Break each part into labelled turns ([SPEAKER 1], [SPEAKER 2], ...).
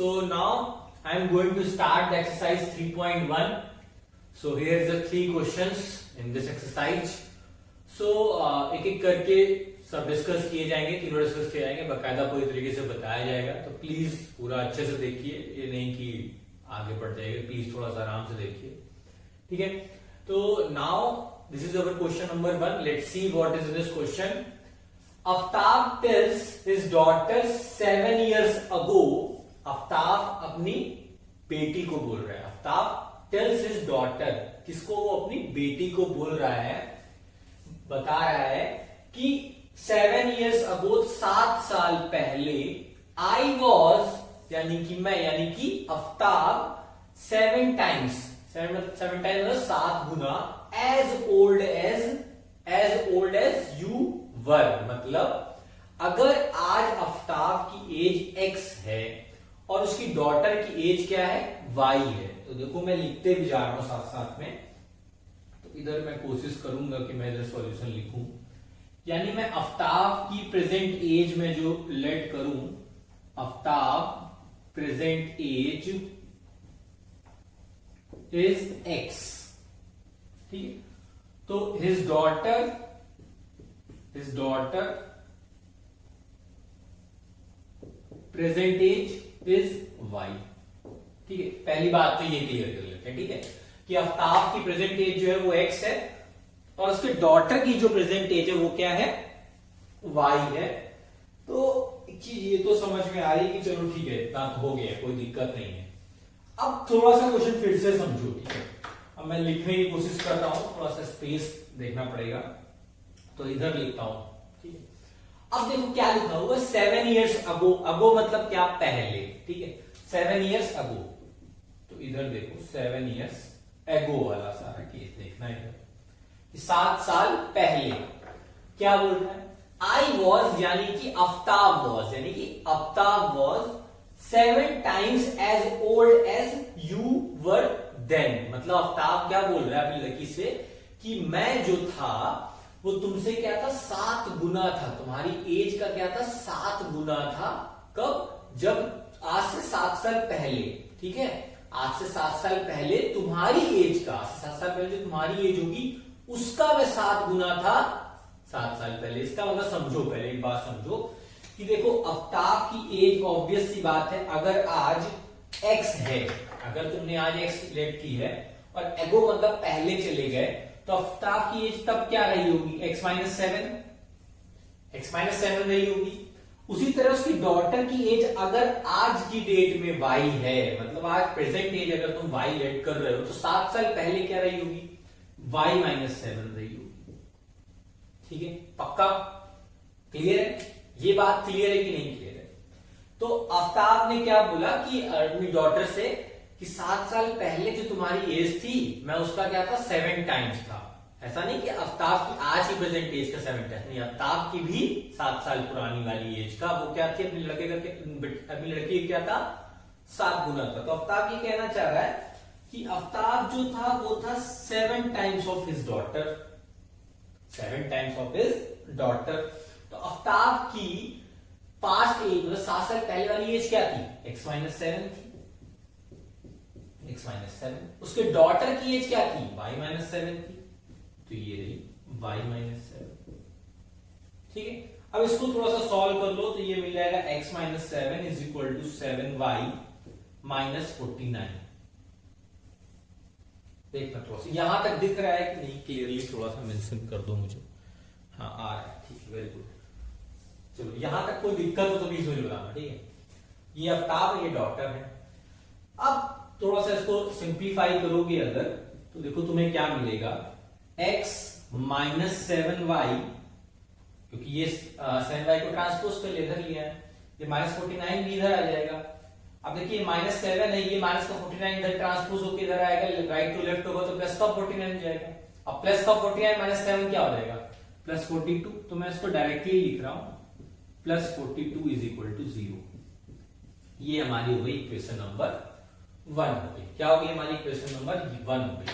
[SPEAKER 1] So now I am going to start the exercise 3.1. So here is the 3 questions in this exercise. So एक एक करके सब discuss किए जाएंगे, तीनों डिस्कस किए जाएंगे, बाकायदा पूरी तरीके से बताया जाएगा. तो प्लीज पूरा अच्छे से देखिए, ये नहीं कि आगे बढ़ जाएगा. प्लीज थोड़ा सा आराम से देखिए, ठीक है. तो now this is our question number 1. Let's see what is this question. Aftab tales his daughter 7 years ago. Aftab अपनी बेटी को बोल रहा है. आफ्ताब टेल्स हिज डॉटर, किसको? वो अपनी बेटी को बोल रहा है, बता रहा है कि 7 years ago, 7 साल पहले, आई वॉज यानी कि मैं, यानी कि आफ्ताब 7 times, 7 times 7 गुना, as old as you were. मतलब अगर आज आफ्ताब की एज x है और उसकी डॉटर की एज क्या है? y है. तो देखो मैं लिखते भी जा रहा हूं साथ साथ में. तो इधर मैं कोशिश करूंगा कि मैं इधर सॉल्यूशन लिखूं. यानी मैं आफ्ताब की प्रेजेंट एज में जो लेट करूं, Aftab present age is x, ठीक है. तो his daughter present age is y, ठीक है. पहली बात तो ये क्लियर कर लेते हैं, ठीक है, कि आफ्ताब की प्रेजेंट एज जो है वो x है और उसके डॉटर की जो प्रेजेंट एज है वो क्या है? y है. तो एक चीज ये तो समझ में आ रही है कि चलो ठीक है, इतना तो हो गया, कोई दिक्कत नहीं है. अब थोड़ा सा क्वेश्चन फिर से समझो, ठीक है. अब मैं लिखने की कोशिश कर रहा हूं, थोड़ा सा स्पेस देखना पड़ेगा, तो इधर लिखता हूं, ठीक है. अब देखो क्या लिखा हुआ, 7 years ago. अगो मतलब क्या? पहले, ठीक है. 7 years ago. तो इधर देखो 7 years ago वाला सारा केस देखना है. 7 साल पहले क्या बोल रहा है? आई वॉज यानी कि आफ्ताब वॉज, यानी कि Aftab was 7 times as old as you were then. मतलब आफ्ताब क्या बोल रहा है अपनी लड़की से कि मैं जो था वो तुमसे क्या था? 7 गुना था. तुम्हारी एज का क्या था? 7 गुना था. कब? जब आज से 7 साल पहले, ठीक है. आज से 7 साल पहले तुम्हारी एज का, 7 साल पहले जो तुम्हारी एज होगी उसका मैं 7 गुना था 7 साल पहले. इसका मतलब समझो, पहले एक बात समझो कि देखो आफ्ताब की एज ऑब्वियस सी बात है, अगर आज x है, अगर तुमने आज x लेट की है और एगो मतलब पहले चले गए, तो आफ्ताब की एज तब क्या रही होगी? x - 7 रही होगी. उसी तरह उसकी डॉटर की एज अगर आज की डेट में y है, मतलब आज प्रेजेंट एज अगर तुम y लेट कर रहे हो, तो 7 साल पहले क्या रही होगी? y - 7 रही होगी. ठीक है, पक्का क्लियर है? ये बात क्लियर है कि नहीं क्लियर है? तो आफ्ताब ने क्या बोला कि अपनी डॉटर से कि 7 साल पहले जो तुम्हारी एज थी, मैं उसका क्या था? 7 times था. ऐसा नहीं कि आफ्ताब की आज की प्रेजेंट एज का 7 times नहीं, आफ्ताब की भी 7 साल पुरानी वाली एज का वो क्या थी? अपनी लड़की क्या था? 7 गुना था. तो आफ्ताब ये कहना चाह रहा है कि आफ्ताब जो था वो था 7 times of his daughter, 7 times of his daughter. तो आफ्ताब की पास्ट एज मतलब 7 साल पहले वाली एज क्या थी? x - 7 थी. x - 7. उसके डॉटर की एज क्या थी? y - 7 थी. तो ये रही y - 7. ठीक है. अब इसको थोड़ा सा सॉल्व कर लो, तो ये मिल जाएगा x - 7 is equal to 7y - 49. देखना थोड़ा सा यहां तक दिख रहा है कि नहीं क्लियरली, थोड़ा सा मेंशन कर दो मुझे. हाँ आ रहा है, ठीक है, वेरी गुड. चलो यहां तक कोई दिक्कत हो तो प्लीज मुझे बताना, ठीक है. ये आफ्ताब है, ये डॉटर है. अब थोड़ा सा इसको सिंप्लीफाई करोगे अगर, तो देखो तुम्हें क्या मिलेगा? x - 7y, क्योंकि ये 7y को ट्रांसपोज कर इधर लिया है, ये -49 भी इधर आ जाएगा. अब देखिए -7 है, ये माइनस का 49 इधर ट्रांसपोज होकर इधर आएगा, राइट टू लेफ्ट होगा तो प्लस का 49 हो जाएगा. अब प्लस का 49 - 7 क्या हो जाएगा? +42. तो मैं इसको डायरेक्टली लिख रहा हूं, +42 इज इक्वल टू 0. ये हमारी हो गई इक्वेशन नंबर 1 हो गई. क्या हो गई हमारी इक्वेशन नंबर 1 हो गई.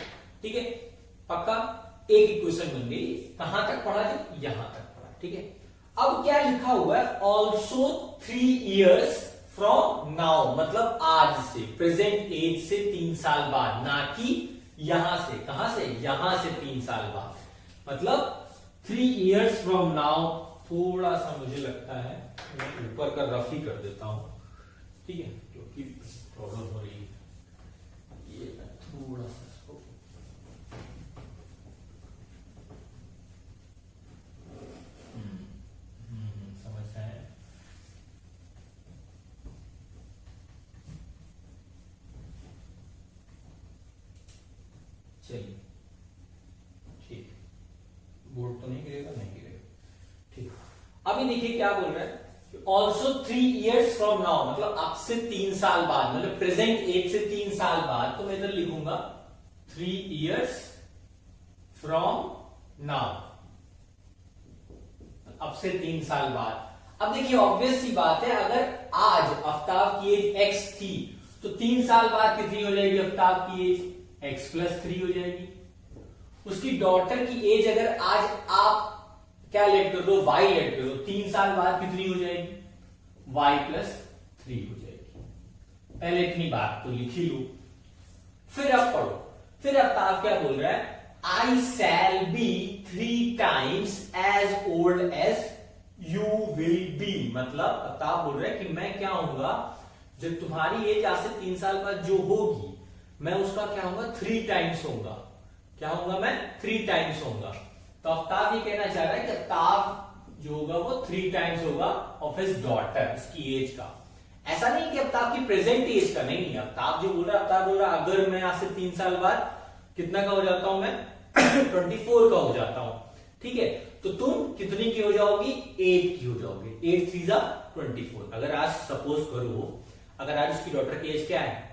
[SPEAKER 1] ठीक है, पक्का एक इक्वेशन बन गई. कहां तक पढ़ा? यहां तक पढ़ा. ठीक है. अब क्या लिखा हुआ है? ऑल्सो 3 years फ्रॉम नाउ मतलब आज से, प्रेजेंट एज से 3 साल बाद, ना कि यहां से, कहां से, यहां से 3 साल बाद, मतलब 3 years फ्रॉम नाउ। थोड़ा सा मुझे लगता है मैं ऊपर का रफ ही कर देता हूं, ठीक है, क्योंकि प्रॉब्लम हो रही है। ये मैं थोड़ा सा इसको समझ रहे हैं। चलिए ठीक, बोर्ड तो नहीं गिरेगा, नहीं गिरेगा, ठीक। अभी देखिए क्या बोल रहा है, ऑल्सो 3 years फ्रॉम नाउ, मतलब अब से 3 साल बाद, मतलब प्रेजेंट एज से 3 साल बाद, तो मैं इधर लिखूंगा 3 years फ्रॉम नाउ, अब से 3 साल बाद। अब देखिए ऑब्वियस सी बात है, अगर आज आफ्ताब की एज x थी तो 3 साल बाद कितनी हो जाएगी आफ्ताब की एज, x+3 हो जाएगी। उसकी डॉटर की एज अगर आज आप क्या लेट कर दो, y लेट कर दो, 3 साल बाद कितनी हो जाएगी, y+3 हो जाएगी। पहले इतनी बात तो लिख ही लो, फिर अब पढ़ो। फिर आफ्ताब क्या बोल रहा है, I shall be 3 times as old as you will be, मतलब आफ्ताब बोल रहा है कि मैं क्या होऊंगा, जब तुम्हारी एज आज से 3 साल बाद जो होगी, मैं उसका क्या होऊंगा, 3 टाइम्स होऊंगा। क्या होऊंगा मैं, 3 टाइम्स होऊंगा। तो आफ्ताब ये कहना चाह रहा है कि आफ्ताब जो होगा वो 3 टाइम्स होगा ऑफ हिज डॉटर, उसकी एज का। ऐसा नहीं कि आफ्ताब की प्रेजेंट एज का, नहीं, आफ्ताब जो बोल रहा है, आफ्ताब बोल रहा है अगर मैं आज से 3 साल बाद कितना का हो जाता हूं मैं 24 का हो जाता हूं, ठीक है, तो तुम कितनी की हो जाओगी, 8 की हो जाओगे, 8 3 जा 24। अगर आज सपोज करो, अगर आज उसकी डॉटर की एज क्या है,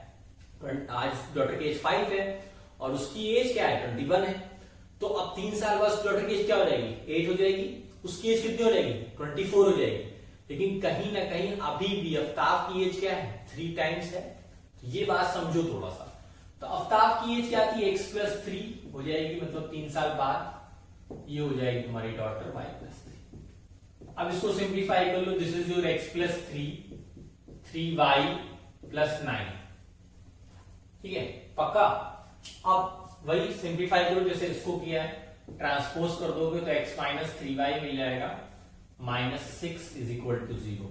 [SPEAKER 1] आज डॉटर की एज 5 है और उसकी एज क्या है 21 है, तो अब 3 साल बाद उसकी डॉटर की एज क्या हो जाएगी, 8 हो जाएगी, उसकी एज कितनी हो जाएगी 24 हो जाएगी। लेकिन कहीं ना कहीं अभी भी आफ्ताब की एज क्या है, 3 टाइम्स है। तो ये बात समझो थोड़ा सा। तो आफ्ताब की एज क्या थी, x+3 हो जाएगी, मतलब 3 साल बाद ये हो जाएगी तुम्हारी डॉटर y+3। अब इसको सिंप्लीफाई कर लो, this is your x+3, 3y+9, ठीक है, पक्का। अब वही सिंप्लीफाई करो जैसे इसको किया है, ट्रांसपोज कर दोगे तो x-3y मिल जाएगा, -6 = 0।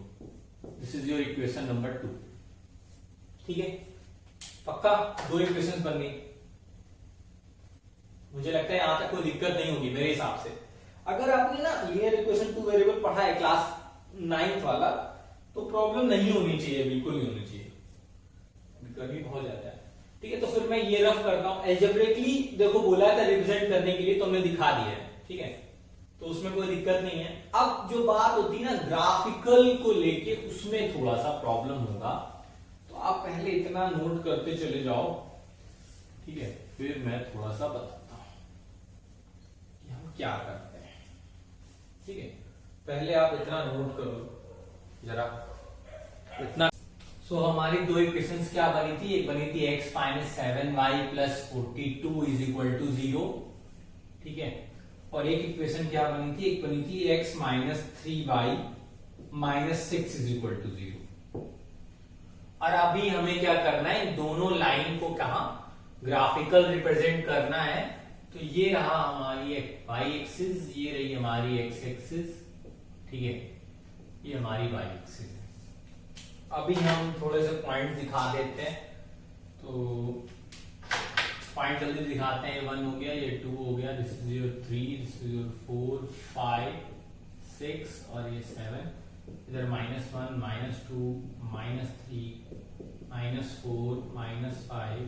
[SPEAKER 1] This is your equation number 2, ठीक है, पक्का। 2 इक्वेशन बन गई। मुझे लगता है यहां तक कोई दिक्कत नहीं होगी मेरे हिसाब से। अगर आपने ना लीनियर इक्वेशन 2 वेरिएबल पढ़ा है क्लास 9th वाला, तो प्रॉब्लम नहीं होनी चाहिए, बिल्कुल नहीं होनी चाहिए, कभी हो जाता है, ठीक है। तो फिर मैं ये रफ करता हूं, एल्जेब्रिकली देखो बोला था रिप्रेजेंट करने के लिए, तो हमने दिखा दिया है, ठीक है, तो उसमें कोई दिक्कत नहीं है। अब जो बात होती है ना ग्राफिकल को लेके, उसमें थोड़ा सा प्रॉब्लम होगा, तो आप पहले इतना नोट करते चले जाओ, ठीक है, फिर मैं थोड़ा सा बताता हूं कि हम क्या करते हैं, ठीक है। पहले आप इतना नोट करो जरा, इतना। सो हमारी 2 इक्वेशंस क्या बनी थी, एक बनी थी x-7y+42 = 0, ठीक है, और एक इक्वेशन क्या बनी थी, एक बनी थी x-3y -6 = 0। और अभी हमें क्या करना है, इन दोनों लाइन को कहां ग्राफिकल रिप्रेजेंट करना है। तो ये रहा हमारी y एक्सिस, ये रही हमारी x एक्सिस, ठीक है, ये हमारी y एक्सिस है। अभी हम थोड़े से पॉइंट दिखा देते हैं, तो पॉइंट जल्दी दिखाते हैं। 1 हो गया, ये 2 हो गया, this is your 3, this is your 4 5 6 और ये 7, इधर -1 -2 -3 -4 -5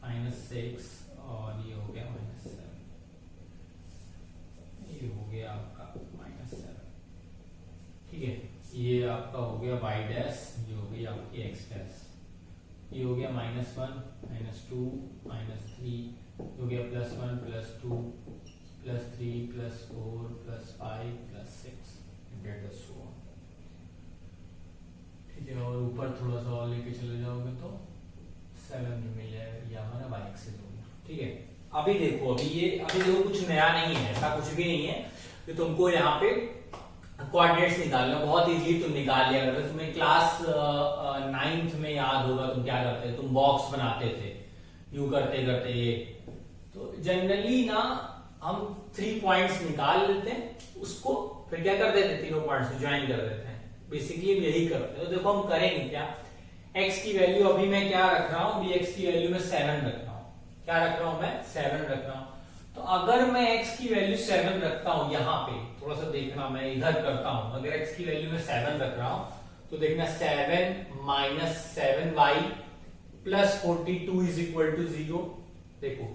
[SPEAKER 1] -6 और ये हो गया -7, ये हो गया आपका -7, ठीक है। ये आपका हो गया y डैश, ये हो गई आपकी x डैश, ये हो गया -1 -2 -3, हो गया +1 +2 +3 +4 +5 +6, ठीक है। और ऊपर थोड़ा सा और लेके चले जाओगे तो 7 में मिल जाएगा, ये हमारा y एक्सिस हो गया, ठीक है। अभी देखो, अभी देखो कुछ नया नहीं है, ऐसा कुछ भी नहीं है कि तुमको यहाँ पे कोऑर्डिनेट्स निकालना बहुत इजीली तुम निकाल लिया करते। तुम्हें क्लास 9th में याद होगा तुम क्या करते थे, तुम बॉक्स बनाते थे यू करते करते ये। तो जनरली ना हम 3 पॉइंट्स निकाल लेते हैं, उसको फिर क्या कर देते हैं, तीनों पॉइंट्स को ज्वाइन कर देते हैं। बेसिकली हम यही करते हैं। तो देखो हम करेंगे क्या, x की वैल्यू अभी मैं क्या रख रहा हूं, अभी x की वैल्यू में 7 रख रहा हूं। क्या रख रहा हूं मैं, 7 रख रहा हूं। तो अगर मैं x की वैल्यू 7 रखता हूं, यहां पे थोड़ा सा देखना, मैं इधर करता हूं, अगर x की वैल्यू में 7 रख रहा हूं तो देखना 7 minus 7y plus 42 is equal to 0। देखो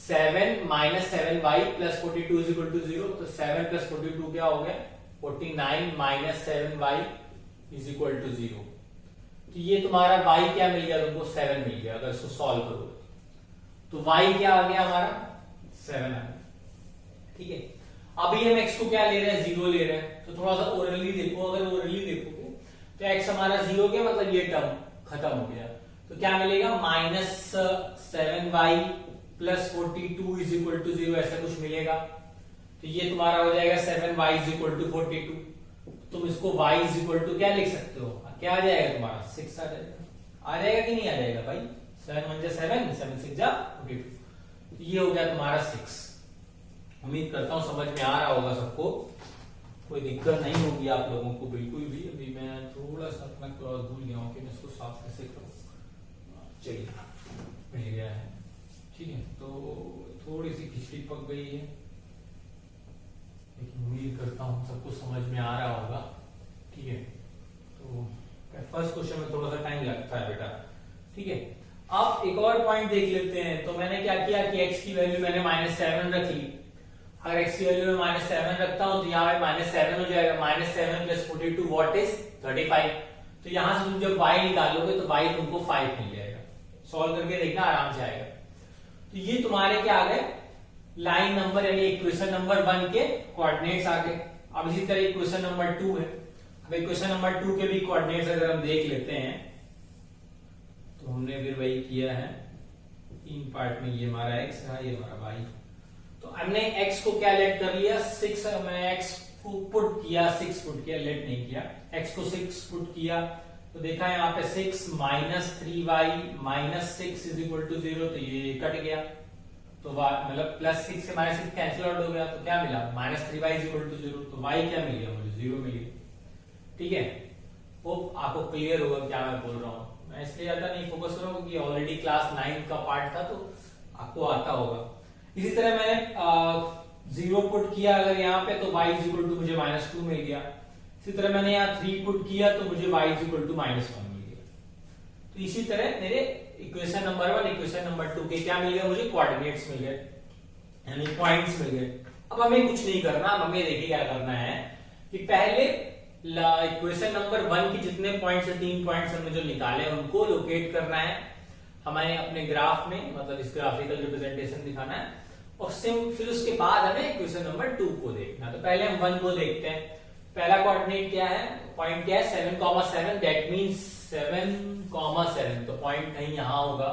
[SPEAKER 1] 7 minus 7y plus 42 is equal to 0, तो 7 प्लस 42 क्या हो गया, 49 minus 7y is equal to 0। तो ये तुम्हारा y क्या मिल गया तुमको, 7 मिल गया। अगर इसको सॉल्व करो तो y क्या आ गया हमारा, 7 आ गया। ठीक है, अभी हम x को क्या ले रहे हैं, 0 ले रहे हैं। तो थोड़ा सा ओरली देखो, अगर ओरली देखोगे तो x हमारा 0 के मतलब ये टर्म खत्म हो गया। तो क्या मिलेगा, minus 7y plus 42 is equal to 0, ऐसा कुछ मिलेगा। तो ये तुम्हारा हो जाएगा 7y इज इक्वल टू 42। तुम इसको y इज इक्वल टू क्या लिख सकते हो, क्या आ जाएगा तुम्हारा, 6 आ जाएगा। आ जाएगा कि नहीं आ जाएगा भाई, 7 1 जा 7, 7 6 जा 42। तो ये हो गया तुम्हारा 6। उम्मीद करता हूं समझ में आ रहा होगा सबको, कोई दिक्कत नहीं होगी आप लोगों को बिल्कुल भी। अभी मैं थोड़ा सा अपना क्रॉस भूल गया हूं कि मैं इसको साफ कैसे करूं। चलिए मिल गया है, ठीक है। तो थोड़ी सी खिचड़ी पक गई है, लेकिन उम्मीद करता हूं सबको समझ में आ रहा होगा। ठीक है, तो फर्स्ट क्वेश्चन में थोड़ा सा टाइम लगता है बेटा। ठीक है, अब एक और पॉइंट देख लेते हैं। तो मैंने क्या किया कि x की वैल्यू मैंने -7 रख ली। अगर x की वैल्यू में -7 रखता हूं तो यहाँ पे -7 हो जाएगा। -7 प्लस 42 व्हाट इज 35। तो यहां से तुम जब y निकालोगे तो y तुमको 5 मिल जाएगा। सॉल्व करके देखना, आराम से आएगा। तो ये तुम्हारे क्या आ गए, लाइन नंबर यानी इक्वेशन नंबर 1 के कोऑर्डिनेट्स आ गए। अब इसी तरह इक्वेशन नंबर 2 है। अब इक्वेशन नंबर 2 के भी कोऑर्डिनेट्स अगर हम देख लेते हैं तो हमने फिर वही किया है 3 पार्ट में। ये हमारा x है, ये हमारा y। तो हमने x को क्या लेट कर लिया, 6। मैं x को पुट किया, 6 पुट किया, लेट नहीं किया। x को 6 पुट किया तो देखा यहाँ पे 6 minus 3y minus 6 is equal to 0। तो ये कट गया, तो मतलब +6 से -6 कैंसिल आउट हो गया। तो क्या मिला, -3y इज इक्वल टू 0। तो y क्या मिल गया मुझे, 0 मिल गया। ठीक है, वो आपको क्लियर होगा क्या मैं बोल रहा हूं। मैं इसलिए ज्यादा नहीं फोकस कर रहा हूं क्योंकि ऑलरेडी क्लास 9 का पार्ट था तो आपको आता होगा। इसी तरह मैंने 0 पुट किया अगर यहाँ पे तो y इज इक्वल टू मुझे -2 मिल गया। इसी तरह मैंने यहाँ 3 पुट किया तो मुझे y इज इक्वल टू -1 मिल गया। तो इसी तरह मेरे इक्वेशन नंबर 1 इक्वेशन नंबर 2 के क्या मिल गया, मुझे कोऑर्डिनेट्स मिल गए, यानी पॉइंट्स मिल गए। अब हमें कुछ नहीं करना, हमें देखिए क्या करना है कि पहले इक्वेशन नंबर 1 के जितने पॉइंट्स है, 3 पॉइंट्स हमने जो निकाले उनको लोकेट करना है हमें अपने ग्राफ में, मतलब इस ग्राफिकल रिप्रेजेंटेशन दिखाना है। और फिर उसके बाद हमें इक्वेशन नंबर 2 को देखना। तो पहले हम 1 को देखते हैं। पहला कोऑर्डिनेट क्या है, पॉइंट क्या है, 7,7। That means 7,7। तो पॉइंट कहीं यहां होगा।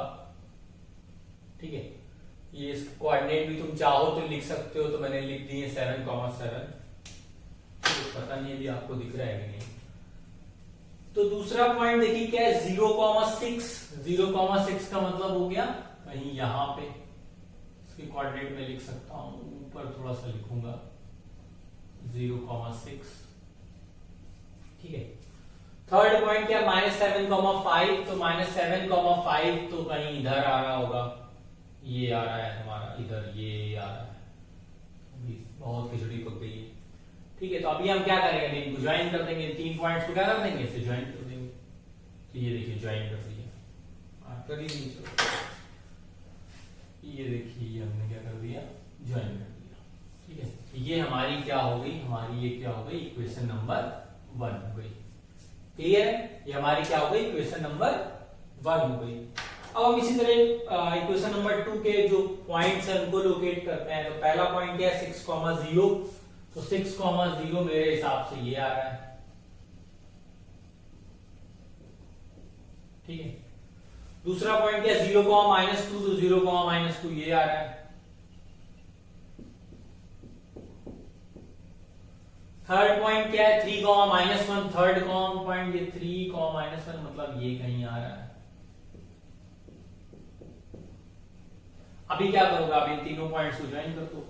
[SPEAKER 1] ठीक है, ये इसका कोऑर्डिनेट भी तुम चाहो तो लिख सकते हो, तो मैंने लिख दिए 7,7। पता नहीं अभी आपको दिख रहा है कि नहीं। तो दूसरा पॉइंट देखिए क्या है, 0,6। 0,6 का मतलब हो गया कहीं यहां पे। इसके कोऑर्डिनेट में लिख सकता हूं, ऊपर थोड़ा सा लिखूंगा 0,6। ठीक है, थर्ड पॉइंट क्या, -7,5। तो -7,5 तो कहीं इधर आ रहा होगा, ये आ रहा है हमारा इधर, ये आ रहा है। बहुत खिचड़ी पक गई है। ठीक है, तो अभी हम क्या करेंगे, इनको ज्वाइन कर देंगे। 3 पॉइंट्स को क्या कर देंगे, इसे ज्वाइन कर देंगे। तो ये देखिए ज्वाइन कर दिया, कर ही नहीं चलो। ये देखिए ये हमने क्या कर दिया, ज्वाइन कर दिया। ठीक है, तो ये हमारी क्या हो गई, हमारी ये क्या हो गई, इक्वेशन नंबर 1 हो गई। क्लियर है, ये हमारी क्या हो गई, इक्वेशन नंबर 1 हो गई। अब हम इसी तरह इक्वेशन नंबर 2 के जो पॉइंट्स हैं उनको लोकेट करते हैं। तो पहला पॉइंट क्या है, 6,0। तो 6,0 मेरे हिसाब से ये आ रहा है। ठीक है, दूसरा पॉइंट क्या, 0,-2। तो 0,-2 ये आ रहा है। थर्ड पॉइंट क्या है 3, -1, थर्ड पॉइंट ये 3, -1 मतलब ये कहीं आ रहा है। अभी क्या करोगे, आप इन तीनों पॉइंट्स को ज्वाइन कर दो।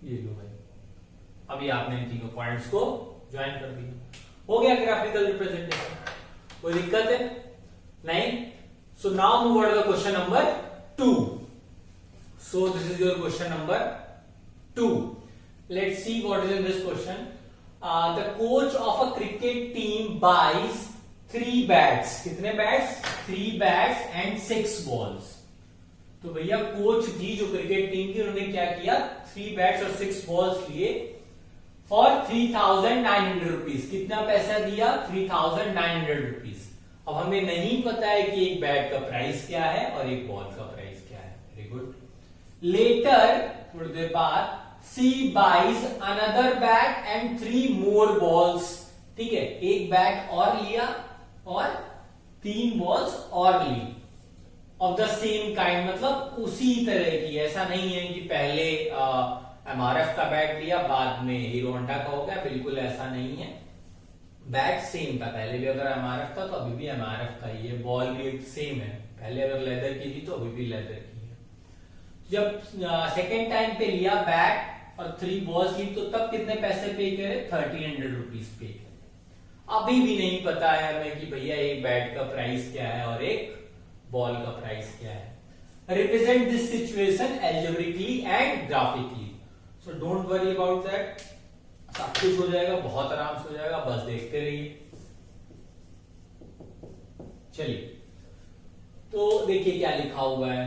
[SPEAKER 1] ये लो भाई, अभी आपने इन तीनों पॉइंट्स को ज्वाइन कर दिया, हो गया ग्राफिकल रिप्रेजेंटेशन। कोई दिक्कत है नहीं? So now move on the question number 2। So this is your question number 2। Let's see what is in this question. The coach of a cricket team buys 3 bats. कितने bats? 3 bats and 6 balls. तो भैया coach थी जो cricket team की, उन्होंने क्या किया, 3 bats और 6 बॉल्स लिए फॉर 3,900 रुपीज। कितना पैसा दिया? 3,900 रुपीज। अब हमें नहीं पता है कि एक बैट का प्राइस क्या है और एक बॉल का प्राइस क्या है। Very good. लेटर, थोड़ी देर बाद, C buys another bat and 3 more balls. ठीक है, एक बैट और लिया और 3 बॉल्स और ली ऑफ द सेम काइंड, मतलब उसी तरह की। ऐसा नहीं है कि पहले एमआरएफ का बैट लिया बाद में हीरो होंडा का हो गया, बिल्कुल ऐसा नहीं है। बैट सेम था, पहले भी अगर एमआरएफ था तो अभी भी एमआरएफ का ही है। बॉल भी सेम है, पहले अगर लेदर की थी तो अभी भी लेदर की है। जब सेकेंड टाइम पे लिया बैट और 3 बॉल्स ली, तो तब कितने पैसे पे करे? 1300 रुपीज पे करे। अभी भी नहीं पता है हमें कि भैया एक बैट का प्राइस क्या है और एक बॉल का प्राइस क्या है। Represent this situation algebraically and graphically. So don't worry about that, सब कुछ हो जाएगा, बहुत आराम से हो जाएगा, बस देखते रहिए। चलिए, तो देखिए क्या लिखा हुआ है।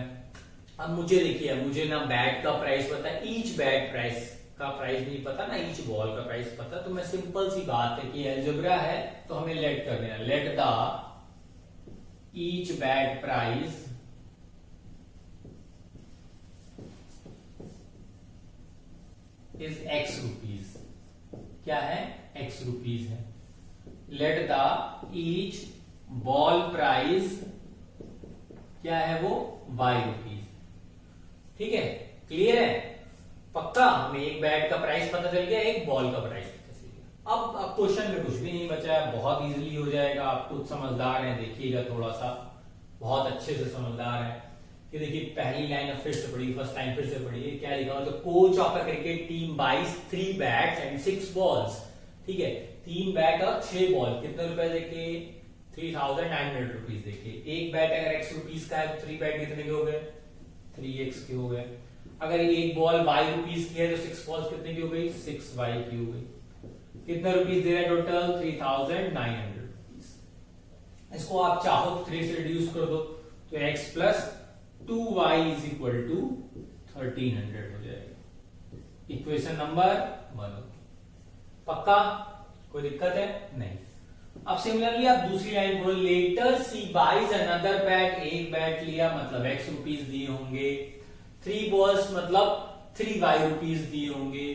[SPEAKER 1] अब मुझे देखिए, मुझे ना बैट का प्राइस पता है, ईच बैट प्राइस का प्राइस नहीं पता, ना ईच बॉल का प्राइस पता। तो मैं सिंपल सी बात है कि एल्जेब्रा है तो हमें लेट कर देना, let the each bat price is X rupees. क्या है? X रुपीज है। Let the each ball price क्या है वो? Y rupees. ठीक है, क्लियर है? पक्का? हमें एक बैट का प्राइस पता चल गया, एक बॉल का प्राइस पता चल गया। अब क्वेश्चन में कुछ भी नहीं बचा है, बहुत इजीली हो जाएगा। आप खुद समझदार हैं, देखिएगा थोड़ा सा, बहुत अच्छे से समझदार है। कि देखिए पहली लाइन अब फिर से पढ़िए, फर्स्ट लाइन फिर से पढ़िए। क्या लिखा हुआ? The coach of a cricket team buys 3 bats and 6 balls. ठीक है, 3 बैट और 6 बॉल। कितने रुपए देखे? 3,900 रुपीज देखे। एक बैट अगर X रुपीज का है तो 3 बैट कितने के हो गए? 3X के हो गए। अगर एक बॉल Y रुपीज की है तो 6 बॉल्स कितने की हो गई? 6Y की हो गई। कितना रुपीज दे रहा है टोटल? 3,900 रुपीज। इसको आप चाहो तो 3 से रिड्यूस कर दो तो X plus 2Y is equal to 1300 हो जाएगा। Equation number 1। पक्का? कोई दिक्कत है? नहीं। अब सिमिलरली आप दूसरी लाइन बोलो, लेटर सी बाइज अनदर बैट। एक बैट लिया मतलब X रुपीज दिए होंगे, 3 बॉल्स मतलब 3Y रुपीज दिए होंगे।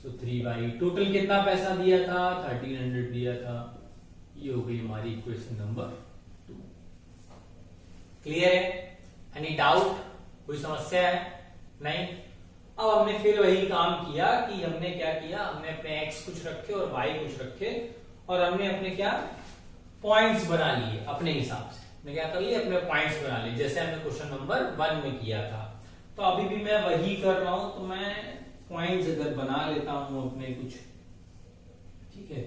[SPEAKER 1] सो 3Y, टोटल कितना पैसा दिया था? 1300 दिया था। ये हो गई हमारी इक्वेशन नंबर 2। क्लियर है? Any doubt? कोई समस्या है? नहीं। अब हमने फिर वही काम किया कि हमने क्या किया, हमने अपने X कुछ रखे और Y कुछ रखे और हमने अपने क्या पॉइंट्स बना लिए अपने हिसाब से। हमने क्या कर लिया? अपने पॉइंट्स बना लिए, जैसे हमने क्वेश्चन नंबर 1 में किया था। तो अभी भी मैं वही कर रहा हूं, तो मैं पॉइंट्स अगर बना लेता हूं अपने कुछ, ठीक है,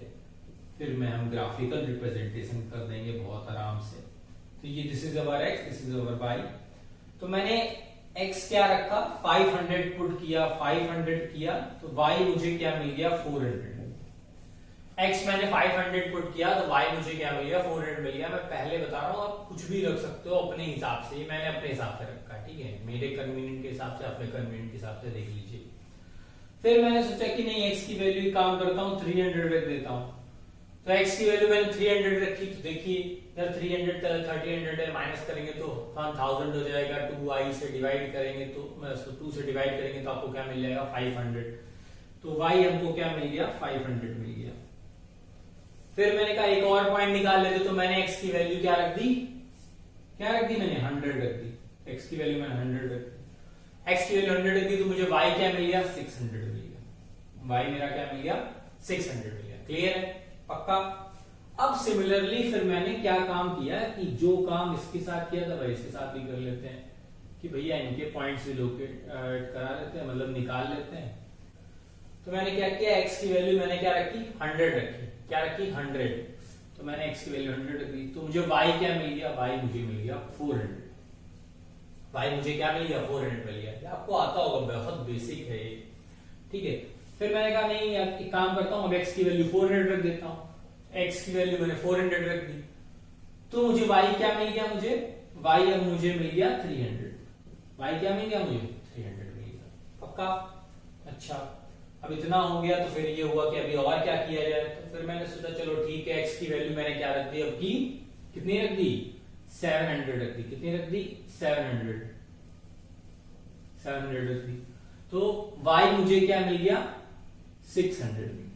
[SPEAKER 1] फिर मैं हम ग्राफिकल रिप्रेजेंटेशन कर देंगे बहुत आराम से। तो ये this is our X, this is our Y। तो मैंने X क्या रखा? 500 पुट किया, 500 किया, तो Y मुझे क्या मिल गया? 400। X मैंने 500 पुट किया तो Y मुझे क्या मिल गया? 400 मिल गया। मैं पहले बता रहा हूं, आप कुछ भी रख सकते हो अपने हिसाब से। मैंने अपने हिसाब से रखा है, ठीक है, मेरे कन्वीनियंट के हिसाब से, अपने कन्वीनियंट के हिसाब से देख लीजिए। फिर मैंने सोचा कि नहीं, X की वैल्यू काम करता हूं, 300 रख देता हूं। तो X की वैल्यू मैंने 300 रखी, तो देखिए इधर 300 1300 है, माइनस करेंगे तो 1000 हो जाएगा। 2Y से डिवाइड करेंगे तो 2 से डिवाइड करेंगे तो आपको क्या मिल जाएगा? 500। तो Y हमको क्या मिल गया? 500 मिल गया। फिर मैंने कहा एक और पॉइंट निकाल लेते, तो मैंने X की वैल्यू क्या रख दी? क्या रख दी मैंने? 100 रख दी। X की वैल्यू मैंने 100 रख दी। x की वैल्यू 100 रखी तो मुझे y क्या मिल गया 600 मिल गया, y मेरा क्या मिल गया 600 मिल गया। क्लियर है, पक्का। अब सिमिलरली फिर मैंने क्या काम किया कि जो काम इसके साथ किया था भाई इसके साथ भी कर लेते हैं कि भैया इनके पॉइंट्स भी लोकेट करा लेते हैं, मतलब निकाल लेते हैं। तो मैंने क्या किया, x की वैल्यू मैंने क्या रखी 100 रखी, क्या रखी 100, तो मैंने x की वैल्यू 100 रखी तो मुझे y क्या मिल गया, y मुझे मिल गया 400, y मुझे क्या मिल गया 400 मिल गया। आपको आता होगा, बहुत बेसिक है ये, ठीक है। फिर मैंने कहा नहीं यार एक काम करता हूं, अब x की वैल्यू 400 रख देता हूं, x की वैल्यू मैंने 400 रख दी तो मुझे y क्या मिल गया, मुझे y अब मुझे मिल गया 300, y क्या मिल गया मुझे 300 मिल गया, पक्का। अच्छा अब इतना हो गया तो फिर ये हुआ कि अभी और क्या किया जाए, तो फिर मैंने सोचा चलो ठीक है x की वैल्यू मैंने क्या रख दी, अब की कितनी रख दी 700 रख दी, कितनी रख दी 700 रख दी, तो y मुझे क्या मिल गया 600 मिल गया,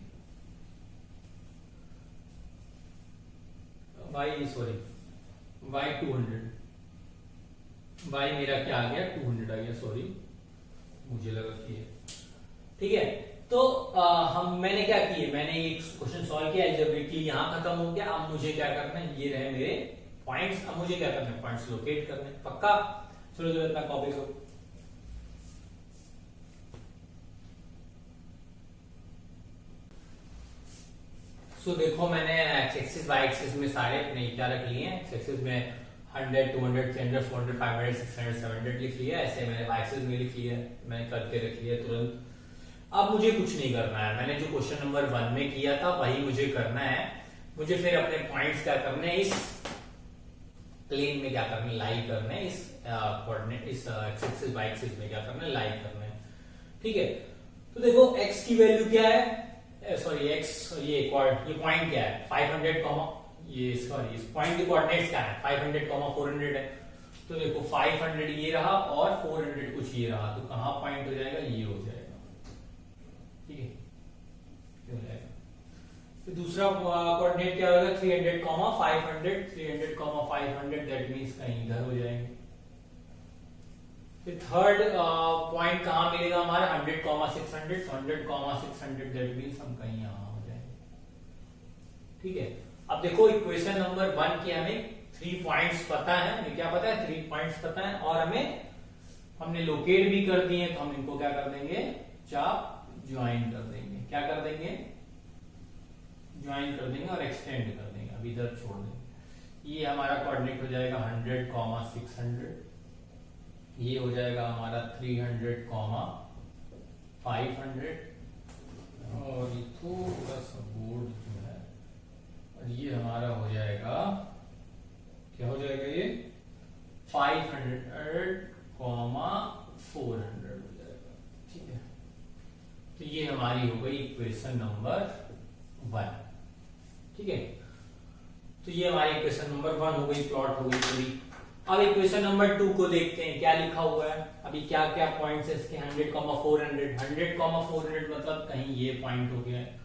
[SPEAKER 1] y 200, y मेरा क्या आ गया 200 आ गया, सॉरी मुझे लगा कि ठीक है। तो मैंने क्या किए, मैंने एक क्वेश्चन सॉल्व किया एल्जेब्रिकली, यहां खत्म हो गया। अब मुझे क्या करना है, ये रहे मेरे पॉइंट्स, अब मुझे क्या करना है पॉइंट्स लोकेट करने, पक्का। चलो जरा इतना कॉपी करो। सो देखो मैंने एक्स एक्सिस वाई एक्सिस में सारे अपने क्या रख लिए हैं, एक्स एक्सिस में 100 200 300 400 500 600 700 लिख लिया, ऐसे मैंने वाई एक्सिस में लिख लिया, मैंने करके रख लिया तुरंत। अब मुझे कुछ नहीं करना है, मैंने जो क्वेश्चन नंबर 1 में किया था वही मुझे करना है। मुझे फिर अपने पॉइंट्स क्या करने हैं, इस प्लेन में क्या करना है, लाई करने, इस कोऑर्डिनेट इस एक्स एक्सिस वाई एक्सिस में क्या करना है, लाई करना है, ठीक है। तो देखो x की वैल्यू क्या है, सॉरी x ये पॉइंट क्या है 500, ये सॉरी इस पॉइंट के कोऑर्डिनेट्स क्या है 500, 400 है। तो देखो 500 ये रहा और 400 कुछ ये रहा, तो कहां पॉइंट हो जाएगा, ये हो जाएगा, ठीक है, ये हो जाएगा। फिर दूसरा कोऑर्डिनेट क्या होगा 300, 500 300, 500 दैट मींस कहीं इधर हो जाएंगे। फिर थर्ड पॉइंट कहां मिलेगा हमारा 100, 600 100, 600 दैट मींस हम कहीं यहां हो जाएंगे, ठीक है। अब देखो इक्वेशन नंबर 1 की हमें 3 पॉइंट्स पता है, हमें क्या पता है 3 पॉइंट्स पता है, और हमने लोकेट भी कर दिए, तो हम इनको क्या कर देंगे चाप ज्वाइन कर देंगे, क्या कर देंगे ज्वाइन कर देंगे और एक्सटेंड कर देंगे, अब इधर छोड़ देंगे। ये हमारा कोऑर्डिनेट हो जाएगा 100, 600, ये हो जाएगा हमारा 300, 500, और ये थोड़ा सा बोर्ड जो है, और ये हमारा हो जाएगा क्या हो जाएगा, ये 500, 400 हो जाएगा, ठीक है। तो ये हमारी हो गई इक्वेशन नंबर 1, ठीक है। तो ये हमारी इक्वेशन नंबर 1 हो गई, प्लॉट हो गई पूरी। अब इक्वेशन नंबर 2 को देखते हैं क्या लिखा हुआ है, अभी क्या क्या पॉइंट्स है इसके 100, 400 100, 400 मतलब कहीं ये पॉइंट हो गया है।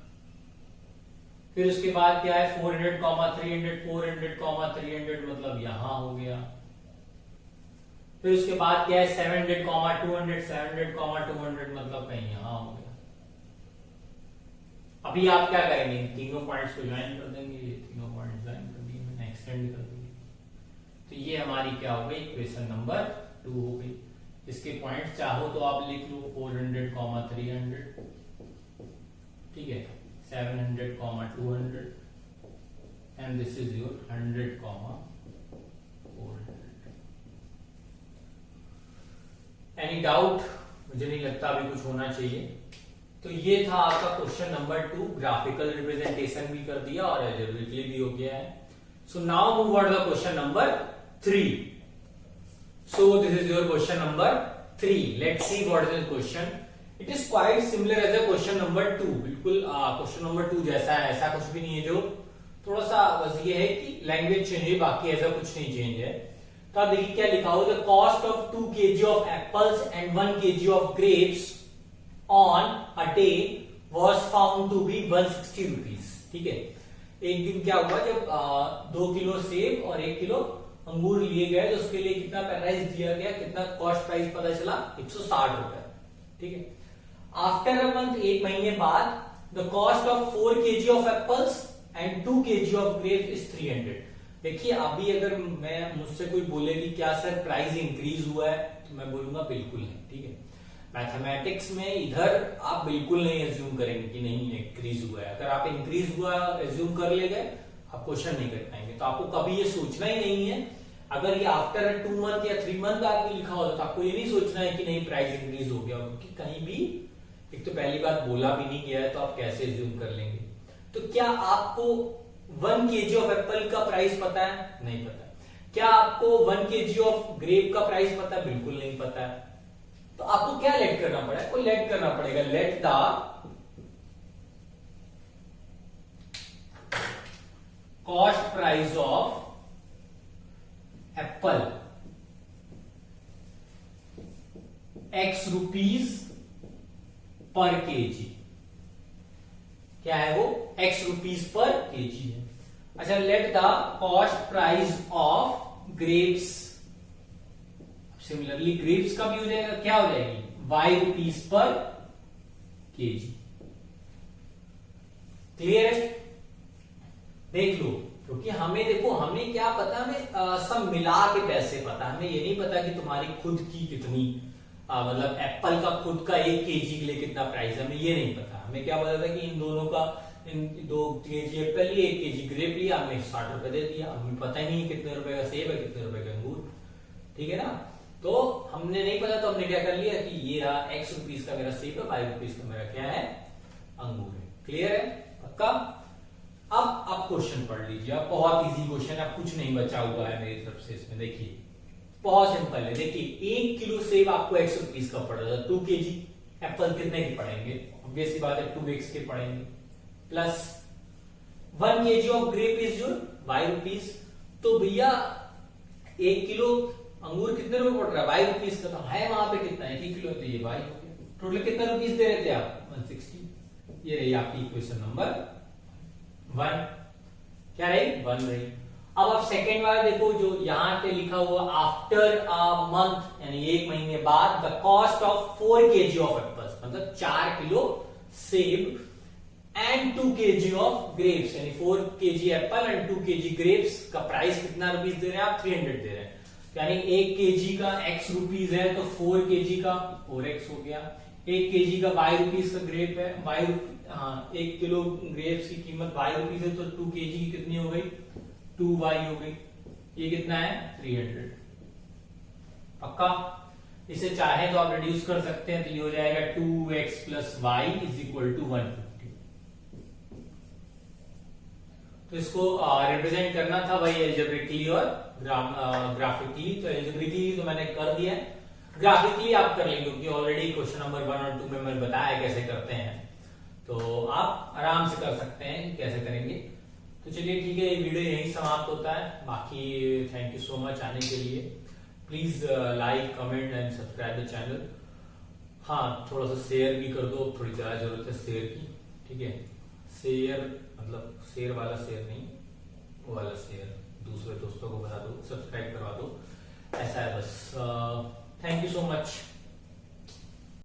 [SPEAKER 1] फिर उसके बाद क्या है 400, 300 400, 300 मतलब यहां हो गया। फिर उसके बाद क्या है 700, 200 700, 200 मतलब कहीं यहां हो गया। अभी आप क्या करेंगे, तीनों पॉइंट्स को ज्वाइन कर देंगे, ये तीनों पॉइंट्स ज्वाइन कर दिए, मैंने एक्सटेंड कर दिए, तो ये हमारी क्या हो गई इक्वेशन नंबर 2 हो गई। इसके पॉइंट्स चाहो तो आप लिख लो 400, 300, ठीक है, 700, 200 and this is your 100, 400। Any doubt? मुझे नहीं लगता अभी कुछ होना चाहिए। तो ये था आपका क्वेश्चन नंबर 2, ग्राफिकल रिप्रेजेंटेशन भी कर दिया और एल्जेब्रिकली भी हो गया है। सो now move on the question number 3. So this is your question number 3. Let's see what is the question. It is quite similar as a question number 2. बिल्कुल question number 2 जैसा है, ऐसा कुछ भी नहीं है, जो थोड़ा सा बस ये है कि लैंग्वेज चेंज है, बाकी ऐसा कुछ नहीं चेंज है। तो आप देखिए क्या लिखा हो, the cost of 2 kg of apples and 1 kg of grapes on a day was found to be 160 rupees. ठीक है, एक दिन क्या हुआ जब 2 किलो सेब और 1 किलो अंगूर लिए गए तो उसके लिए कितना प्राइस दिया गया, कितना कॉस्ट प्राइस पता चला, 160 रुपए। ठीक है। आफ्टर अ मंथ, एक महीने बाद, the cost of 4 kg of apples and 2 kg of grapes is 300। देखिए अभी अगर मैं मुझसे कोई बोले कि क्या सर प्राइस इंक्रीज हुआ है, तो मैं बोलूंगा बिल्कुल नहीं। ठीक है। मैथमेटिक्स में इधर आप बिल्कुल नहीं एज्यूम करेंगे कि नहीं इंक्रीज हुआ है। अगर आप इंक्रीज हुआ एज्यूम कर ले गए, आप क्वेश्चन नहीं कर पाएंगे। तो आपको कभी ये सोचना ही नहीं है, अगर ये आफ्टर 2 मंथ या 3 मंथ बाद भी लिखा होता तो आपको ये नहीं सोचना है कि नहीं प्राइस इंक्रीज हो गया, क्योंकि कहीं भी एक तो पहली बात बोला भी नहीं गया है, तो आप कैसे एज्यूम कर लेंगे। तो क्या आपको 1 kg ऑफ एप्पल का प्राइस पता है? नहीं पता। क्या आपको 1 kg ऑफ ग्रेप का प्राइस पता है? बिल्कुल नहीं पता है। तो आपको क्या लेट करना पड़ेगा? कोई लेट करना पड़ेगा, let the cost price of Apple X rupees per KG. क्या है वो? X रुपीज पर केजी है। अच्छा, let the cost price of grapes, similarly grapes का भी हो जाएगा, क्या हो जाएगी? Y rupees per KG. Clear है? देख लो, क्योंकि हमें देखो, हमें क्या पता, हमें सब मिला के पैसे पता, हमें ये नहीं पता कि तुम्हारी खुद की कितनी मतलब एप्पल का खुद का 1 kg के लिए कितना प्राइस है, हमें ये नहीं पता। हमें क्या पता था कि इन दोनों का, इन 2 kg एप्पल लिए, 1 kg ग्रेप लिया, हमने 60 रुपए दे दिया। हमें पता ही नहीं कितने रुपए का सेब है, कितने रुपए का अंगूर। ठीक है ना? तो हमने नहीं पता, तो हमने क्या कर लिया कि ये रहा X रुपीज का मेरा सेब है, Y रुपीज का मेरा क्या है? अंगूर है। क्लियर है? पक्का? अब आप क्वेश्चन पढ़ लीजिए, अब बहुत इजी क्वेश्चन है, अब कुछ नहीं बचा हुआ है मेरी तरफ से इसमें। देखिए बहुत सिंपल है। देखिए 1 किलो सेब आपको X रुपीज का पड़ रहा था, 2 kg एप्पल कितने के पड़ेंगे? ऑब्वियस सी बात है 2x के पड़ेंगे, plus 1 kg of grape is your Y rupees. तो भैया 1 किलो अंगूर कितने रुपए पड़ रहा है? Y रुपीज का। तो है वहां पे कितना है? 1 किलो, तो ये Y हो गया। टोटल कितना रुपीज दे रहे थे आप? 160। ये रही आपकी इक्वेशन नंबर 1। क्या रही? 1 रही। अब आप सेकेंड वाला देखो, जो यहां पे लिखा हुआ आफ्टर अ मंथ, यानी 1 महीने बाद, the cost of 4 kg of apples, मतलब 4 किलो सेब एंड 2 kg ऑफ ग्रेप्स, यानी 4 kg Apple and 2 kg grapes का प्राइस कितना रुपीस दे रहे हैं आप? 300 दे रहे हैं। यानी 1 kg का X रुपीस है, तो 4 kg का 4x हो गया। 1 kg का Y रुपीस का ग्रेप है, हाँ 1 किलो ग्रेप्स की कीमत Y रुपीस है, तो 2 kg की कितनी हो गई? 2y हो गई। ये कितना है? 300। पक्का? इसे चाहे तो आप रिड्यूस कर सकते हैं, तो ये हो जाएगा 2x plus y is equal to 150। तो इसको रिप्रेजेंट करना था भाई एल्जेब्रिकली और ग्राफिकली। तो एल्जेब्रिकली तो मैंने कर दिया है, ग्राफिकली आप कर लेंगे, क्योंकि ऑलरेडी क्वेश्चन नंबर 1 और 2 में मैंने बताया कैसे करते हैं। तो आप आराम से कर सकते हैं कैसे करेंगे। तो चलिए ठीक है, ये वीडियो यहीं समाप्त होता है। बाकी थैंक यू सो मच आने के लिए। Please like, comment and subscribe the channel. हाँ, थोड़ा सा शेयर भी कर दो, थोड़ी ज्यादा जरूरत है शेयर की। ठीक है, शेयर मतलब शेयर वाला शेयर नहीं, वो वाला शेयर, दूसरे दोस्तों को बता दो, सब्सक्राइब करवा दो, ऐसा है बस। Thank you so much.